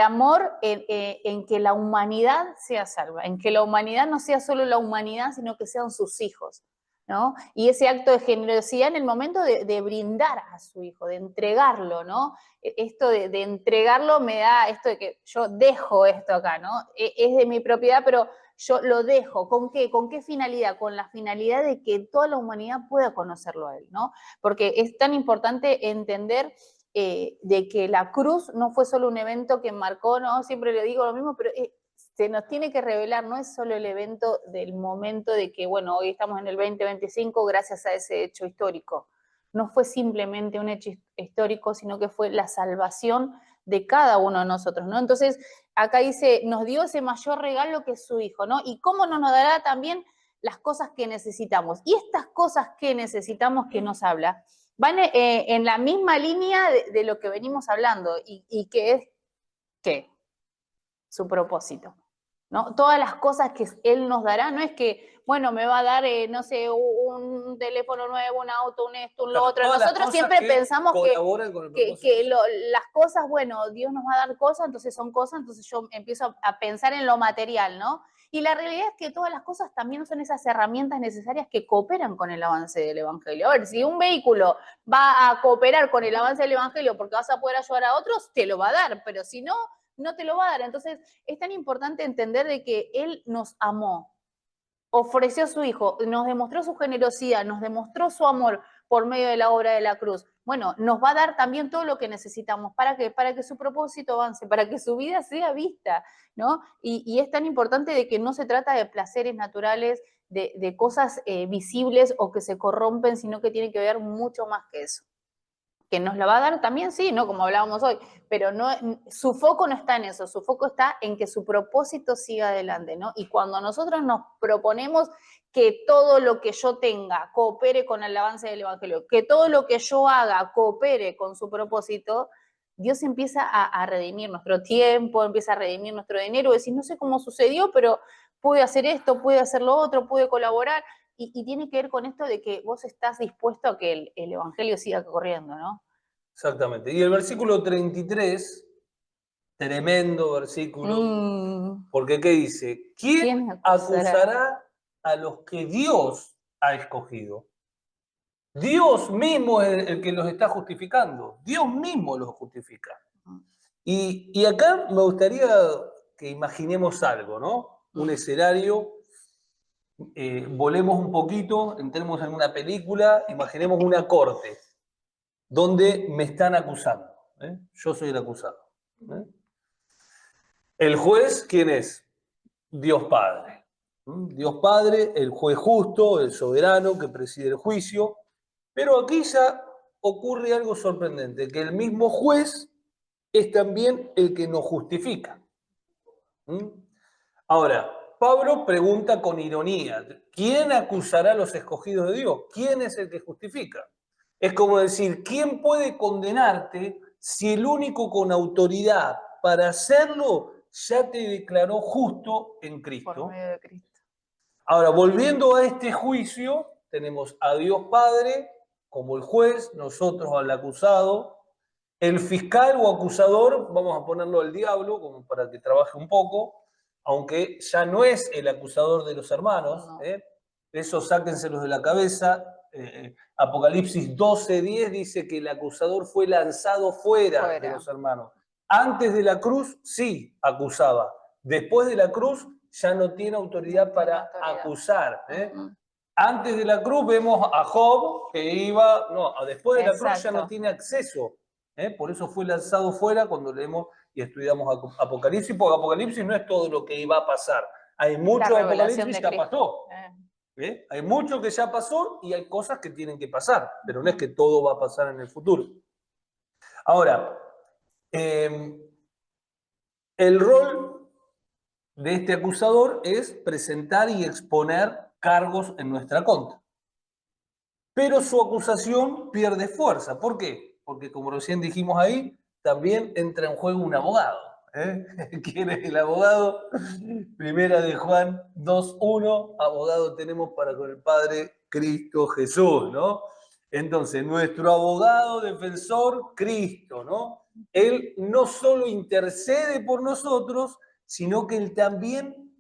amor en que la humanidad sea salva, en que la humanidad no sea solo la humanidad, sino que sean sus hijos, ¿no? Y ese acto de generosidad en el momento de brindar a su hijo, de entregarlo, ¿no? Esto de entregarlo me da esto de que yo dejo esto acá, ¿no? Es de mi propiedad, pero yo lo dejo. ¿Con qué? ¿Con qué finalidad? Con la finalidad de que toda la humanidad pueda conocerlo a él, ¿no? Porque es tan importante entender de que la cruz no fue solo un evento que marcó, ¿no? Siempre le digo lo mismo, pero se nos tiene que revelar, no es solo el evento del momento de que, bueno, hoy estamos en el 2025 gracias a ese hecho histórico. No fue simplemente un hecho histórico, sino que fue la salvación de cada uno de nosotros, ¿no? Entonces, acá dice, nos dio ese mayor regalo que es su Hijo, ¿no? Y cómo no nos dará también las cosas que necesitamos. Y estas cosas que necesitamos que nos habla, van en la misma línea de lo que venimos hablando y que es, ¿qué? Su propósito, ¿no? Todas las cosas que Él nos dará, no es que, bueno, me va a dar, no sé, un teléfono nuevo, un auto, un esto, un lo Claro, otro. todas las Nosotros cosas siempre que pensamos colaboran con el propósito. las cosas, bueno, Dios nos va a dar cosas, entonces son cosas, entonces yo empiezo a pensar en lo material, ¿no? Y la realidad es que todas las cosas también son esas herramientas necesarias que cooperan con el avance del Evangelio. A ver, si un vehículo va a cooperar con el avance del Evangelio porque vas a poder ayudar a otros, te lo va a dar, pero si no, no te lo va a dar. Entonces, es tan importante entender de que Él nos amó, ofreció a su Hijo, nos demostró su generosidad, nos demostró su amor por medio de la obra de la cruz. Bueno, nos va a dar también todo lo que necesitamos. ¿Para qué? Para que su propósito avance, para que su vida sea vista, ¿no? Y es tan importante de que no se trata de placeres naturales, de cosas visibles o que se corrompen, sino que tiene que ver mucho más que eso. Que nos la va a dar también, sí, ¿no? Como hablábamos hoy, pero no, su foco no está en eso, su foco está en que su propósito siga adelante, ¿no? Y cuando nosotros nos proponemos que todo lo que yo tenga coopere con el avance del Evangelio, que todo lo que yo haga coopere con su propósito, Dios empieza a redimir nuestro tiempo, empieza a redimir nuestro dinero, decir, no sé cómo sucedió, pero pude hacer esto, pude hacer lo otro, pude colaborar, y tiene que ver con esto de que vos estás dispuesto a que el Evangelio siga corriendo, ¿no? Exactamente. Y el versículo 33, tremendo versículo, porque ¿qué dice? ¿Quién acusará a los que Dios ha escogido? Dios mismo es el que los está justificando. Dios mismo los justifica. Y acá me gustaría que imaginemos algo, ¿no? Un escenario. Volemos un poquito, entremos en una película, imaginemos una corte donde me están acusando. Yo soy el acusado. El juez, ¿quién es? Dios Padre. Dios Padre, el juez justo, el soberano que preside el juicio. Pero aquí ya ocurre algo sorprendente, que el mismo juez es también el que nos justifica. Ahora, Pablo pregunta con ironía, ¿quién acusará a los escogidos de Dios? ¿Quién es el que justifica? Es como decir, ¿quién puede condenarte si el único con autoridad para hacerlo ya te declaró justo en Cristo? Por medio de Cristo. Ahora, volviendo a este juicio, tenemos a Dios Padre como el juez, nosotros al acusado, el fiscal o acusador, vamos a ponerlo al diablo como para que trabaje un poco, aunque ya no es el acusador de los hermanos, No. Eso sáquenselos de la cabeza. Apocalipsis 12:10 dice que el acusador fue lanzado fuera de los hermanos. Antes de la cruz sí acusaba, después de la cruz ya no tiene autoridad para acusar. Antes de la cruz vemos a Job que iba, no, después de la cruz ya no tiene acceso. Por eso fue lanzado fuera cuando leemos y estudiamos Apocalipsis, porque Apocalipsis no es todo lo que iba a pasar. Hay mucho de Apocalipsis que ya pasó. Hay mucho que ya pasó y hay cosas que tienen que pasar, pero no es que todo va a pasar en el futuro. Ahora, el rol de este acusador es presentar y exponer cargos en nuestra contra. Pero su acusación pierde fuerza. ¿Por qué? Porque, como recién dijimos ahí, también entra en juego un abogado. ¿Quién es el abogado? Primera de Juan 2:1, abogado tenemos para con el Padre Cristo Jesús, ¿no? Entonces, nuestro abogado defensor, Cristo, ¿no? Él no solo intercede por nosotros, sino que Él también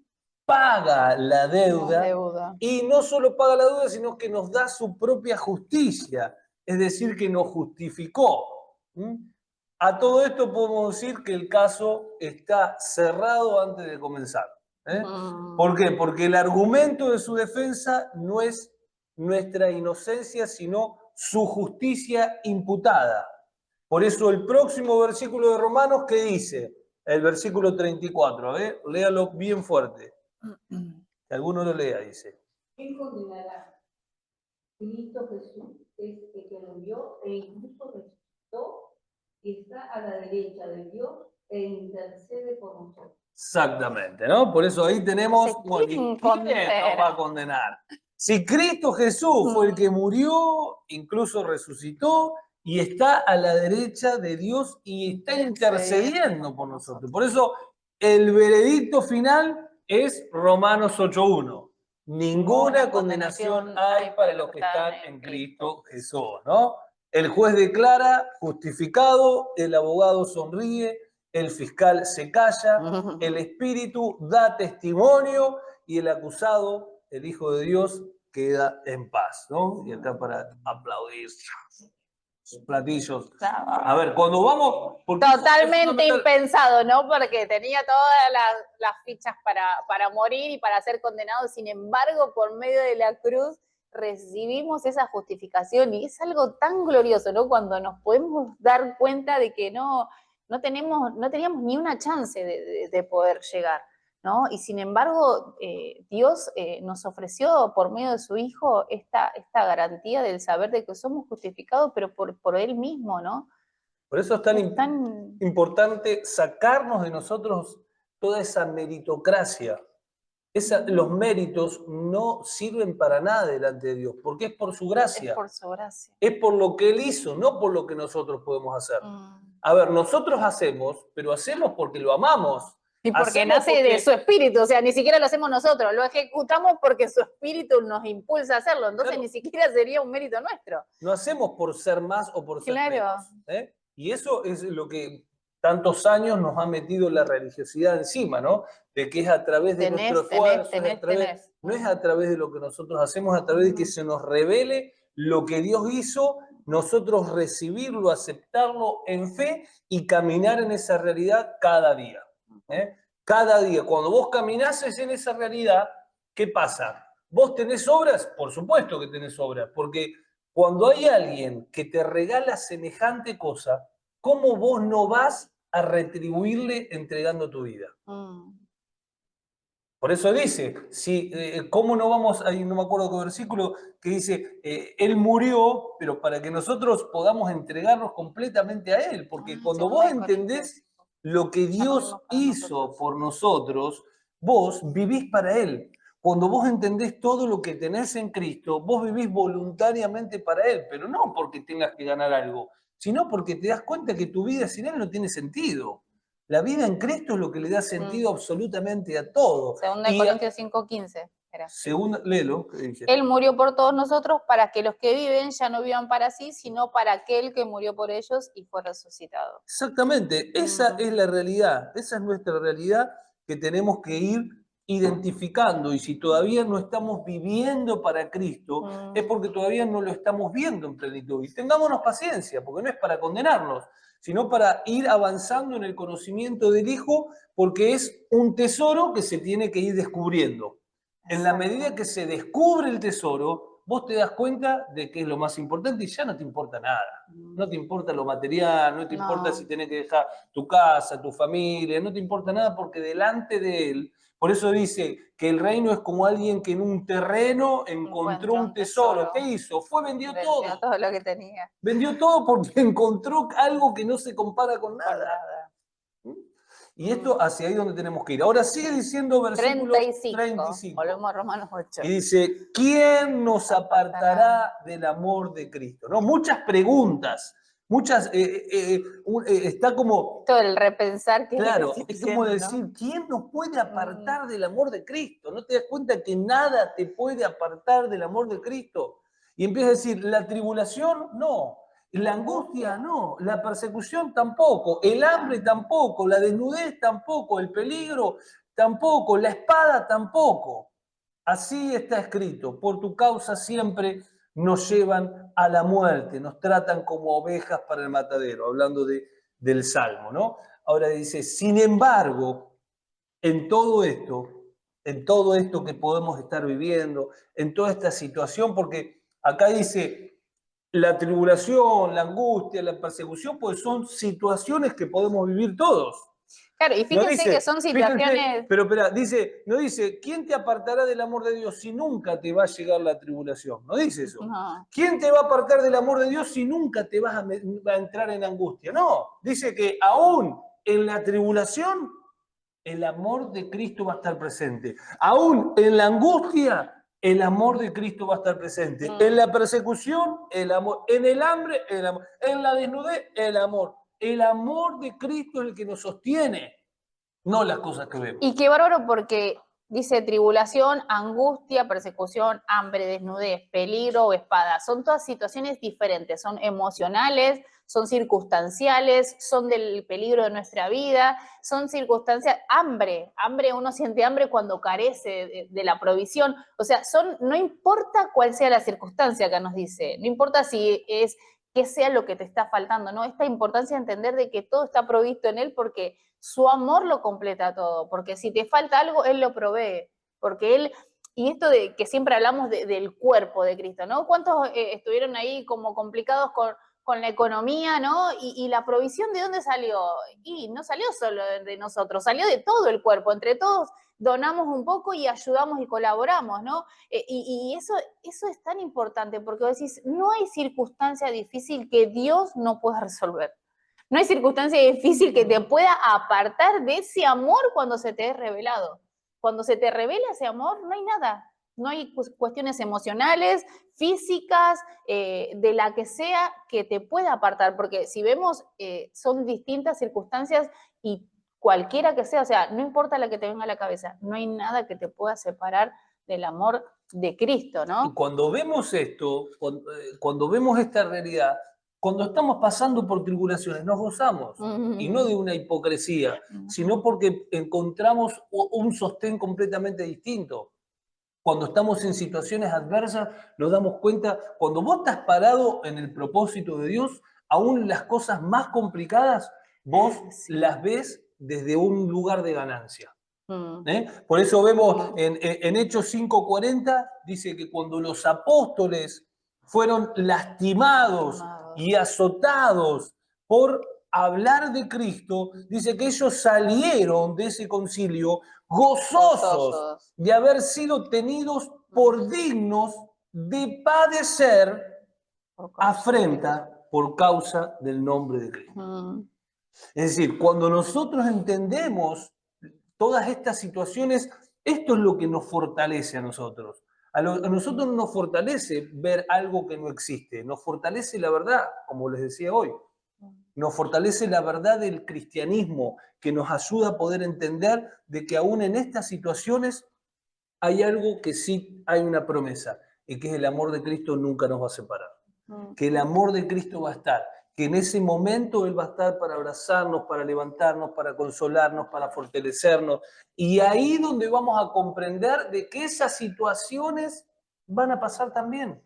paga la deuda. Y no solo paga la deuda, sino que nos da su propia justicia, es decir, que nos justificó. A todo esto podemos decir que el caso está cerrado antes de comenzar. ¿Por qué? Porque el argumento de su defensa no es nuestra inocencia, sino su justicia imputada. Por eso el próximo versículo de Romanos, ¿qué dice? El versículo 34, léalo bien fuerte. Que alguno lo lea, dice. ¿Quién condenará? Cristo Jesús es el que murió e incluso resucitó y está a la derecha de Dios e intercede por nosotros. Exactamente, ¿no? Por eso ahí tenemos, ¿quién nos va a condenar? Si Cristo Jesús fue el que murió, incluso resucitó y está a la derecha de Dios y está intercediendo por nosotros. Por eso el veredicto final es Romanos 8:1. Ninguna condenación hay para los que están en Cristo Jesús, ¿no? El juez declara justificado, el abogado sonríe, el fiscal se calla, el Espíritu da testimonio y el acusado, el Hijo de Dios, queda en paz, ¿no? Y acá para aplaudir. Platillos. A ver, cuando vamos... Totalmente impensado, ¿no? Porque tenía todas las fichas para morir y para ser condenado. Sin embargo, por medio de la cruz recibimos esa justificación y es algo tan glorioso, ¿no? Cuando nos podemos dar cuenta de que no teníamos ni una chance de poder llegar, ¿no? Y sin embargo, Dios nos ofreció por medio de su Hijo esta garantía del saber de que somos justificados, pero por Él mismo, ¿no? Por eso es tan importante sacarnos de nosotros toda esa meritocracia. Los méritos no sirven para nada delante de Dios, porque es por su gracia. Es por su gracia. Es por lo que Él hizo, no por lo que nosotros podemos hacer. A ver, nosotros hacemos, pero hacemos porque lo amamos. Y porque nace de su espíritu, o sea, ni siquiera lo hacemos nosotros, lo ejecutamos porque su espíritu nos impulsa a hacerlo, entonces claro, ni siquiera sería un mérito nuestro. No hacemos por ser más o por ser menos. Y eso es lo que tantos años nos ha metido la religiosidad encima, ¿no? De que es a través de nuestro esfuerzo, no es a través de lo que nosotros hacemos, a través de que se nos revele lo que Dios hizo, nosotros recibirlo, aceptarlo en fe y caminar en esa realidad cada día. Cada día, cuando vos caminases en esa realidad, ¿qué pasa? ¿Vos tenés obras? Por supuesto que tenés obras, porque cuando hay alguien que te regala semejante cosa, ¿cómo vos no vas a retribuirle entregando tu vida? Por eso dice, ¿cómo no vamos? Ahí no me acuerdo qué versículo, que dice, Él murió, pero para que nosotros podamos entregarnos completamente a Él, porque cuando vos entendés lo que Dios hizo por nosotros, vos vivís para Él. Cuando vos entendés todo lo que tenés en Cristo, vos vivís voluntariamente para Él, pero no porque tengas que ganar algo, sino porque te das cuenta que tu vida sin Él no tiene sentido. La vida en Cristo es lo que le da sentido absolutamente a todo. Segunda de Corintios 5:15. Léelo. Él murió por todos nosotros para que los que viven ya no vivan para sí, sino para aquel que murió por ellos y fue resucitado. Exactamente, esa es la realidad, esa es nuestra realidad que tenemos que ir identificando, y si todavía no estamos viviendo para Cristo, es porque todavía no lo estamos viendo en plenitud. Y tengámonos paciencia, porque no es para condenarnos, sino para ir avanzando en el conocimiento del Hijo, porque es un tesoro que se tiene que ir descubriendo. En la medida que se descubre el tesoro, vos te das cuenta de que es lo más importante y ya no te importa nada. No te importa lo material, no te importa si tenés que dejar tu casa, tu familia, no te importa nada porque delante de Él, por eso dice que el reino es como alguien que en un terreno encontró un tesoro. ¿Qué hizo? Vendió todo. Vendió todo lo que tenía. Vendió todo porque encontró algo que no se compara con nada. Y esto hacia ahí donde tenemos que ir. Ahora sigue diciendo versículo 35. Volvemos a Romanos 8. Y dice, ¿quién nos apartará del amor de Cristo? ¿No? Muchas preguntas. Está como... Todo el repensar. Claro, es como decir, ¿quién nos puede apartar del amor de Cristo? ¿No te das cuenta que nada te puede apartar del amor de Cristo? Y empieza a decir, la tribulación, no. La angustia no, la persecución tampoco, el hambre tampoco, la desnudez tampoco, el peligro tampoco, la espada tampoco. Así está escrito, por tu causa siempre nos llevan a la muerte, nos tratan como ovejas para el matadero, hablando del Salmo, ¿no? Ahora dice, sin embargo, en todo esto que podemos estar viviendo, en toda esta situación, porque acá dice... La tribulación, la angustia, la persecución, pues son situaciones que podemos vivir todos. Claro, y fíjense que son situaciones... Pero espera, no dice, ¿quién te apartará del amor de Dios si nunca te va a llegar la tribulación? No dice eso. No. ¿Quién te va a apartar del amor de Dios si nunca te vas a entrar en angustia? No, dice que aún en la tribulación, el amor de Cristo va a estar presente. Aún en la angustia, el amor de Cristo va a estar presente. En la persecución, el amor. En el hambre, el amor. En la desnudez, el amor. El amor de Cristo es el que nos sostiene, no las cosas que vemos. Y qué bárbaro porque Dice tribulación, angustia, persecución, hambre, desnudez, peligro o espada. Son todas situaciones diferentes, son emocionales, son circunstanciales, son del peligro de nuestra vida, son circunstancias, hambre, uno siente hambre cuando carece de la provisión. O sea, no importa cuál sea la circunstancia que nos dice, no importa si es qué sea lo que te está faltando, ¿no? Esta importancia de entender de que todo está provisto en Él porque su amor lo completa todo, porque si te falta algo, Él lo provee, porque Él, y esto de que siempre hablamos del cuerpo de Cristo, ¿no? ¿Cuántos estuvieron ahí como complicados con la economía, ¿no? Y la provisión, ¿de dónde salió? Y no salió solo de nosotros, salió de todo el cuerpo, entre todos donamos un poco y ayudamos y colaboramos, ¿no? Y eso es tan importante, porque vos decís, no hay circunstancia difícil que Dios no pueda resolver. No hay circunstancia difícil que te pueda apartar de ese amor cuando se te es revelado. Cuando se te revela ese amor, no hay nada. No hay cuestiones emocionales, físicas, de la que sea que te pueda apartar. Porque si vemos, son distintas circunstancias y cualquiera que sea, o sea, no importa la que te venga a la cabeza, no hay nada que te pueda separar del amor de Cristo, ¿no? Y cuando vemos esto, cuando vemos esta realidad, cuando estamos pasando por tribulaciones, nos gozamos, y no de una hipocresía, sino porque encontramos un sostén completamente distinto. Cuando estamos en situaciones adversas, nos damos cuenta, cuando vos estás parado en el propósito de Dios, aún las cosas más complicadas, vos las ves desde un lugar de ganancia. Por eso vemos en Hechos 5:40, dice que cuando los apóstoles fueron lastimados y azotados por hablar de Cristo, dice que ellos salieron de ese concilio gozosos de haber sido tenidos por dignos de padecer afrenta por causa del nombre de Cristo. Es decir, cuando nosotros entendemos todas estas situaciones, esto es lo que nos fortalece a nosotros. A nosotros no nos fortalece ver algo que no existe, nos fortalece la verdad, como les decía hoy. Nos fortalece la verdad del cristianismo, que nos ayuda a poder entender de que aún en estas situaciones hay algo que sí hay una promesa, y que es el amor de Cristo nunca nos va a separar. Que el amor de Cristo va a estar, que en ese momento Él va a estar para abrazarnos, para levantarnos, para consolarnos, para fortalecernos. Y ahí donde vamos a comprender de que esas situaciones van a pasar también.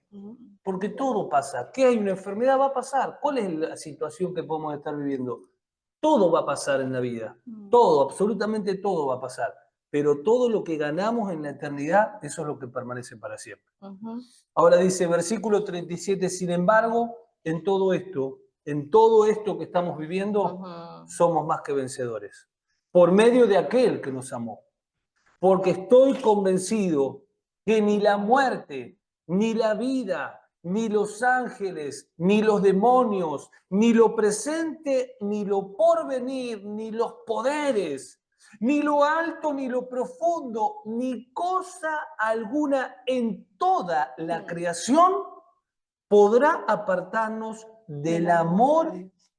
Porque todo pasa. ¿Qué hay? Una enfermedad va a pasar. ¿Cuál es la situación que podemos estar viviendo? Todo va a pasar en la vida. Todo, absolutamente todo va a pasar. Pero todo lo que ganamos en la eternidad, eso es lo que permanece para siempre. Ahora dice, versículo 37, sin embargo, en todo esto que estamos viviendo, somos más que vencedores. Por medio de aquel que nos amó. Porque estoy convencido que ni la muerte, ni la vida, ni los ángeles, ni los demonios, ni lo presente, ni lo porvenir, ni los poderes, ni lo alto, ni lo profundo, ni cosa alguna en toda la creación podrá apartarnos del amor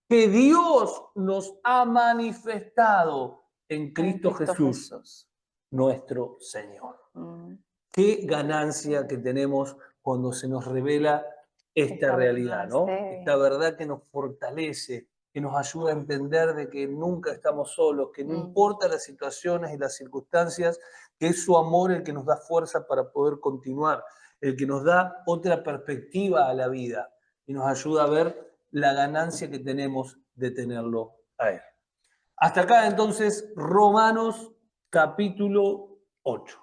que Dios nos ha manifestado en Cristo Jesús, nuestro Señor. Qué ganancia que tenemos cuando se nos revela esta realidad, ¿no? Esta verdad que nos fortalece, que nos ayuda a entender de que nunca estamos solos, que no importa las situaciones y las circunstancias, que es su amor el que nos da fuerza para poder continuar, el que nos da otra perspectiva a la vida y nos ayuda a ver la ganancia que tenemos de tenerlo a Él. Hasta acá entonces, Romanos capítulo 8.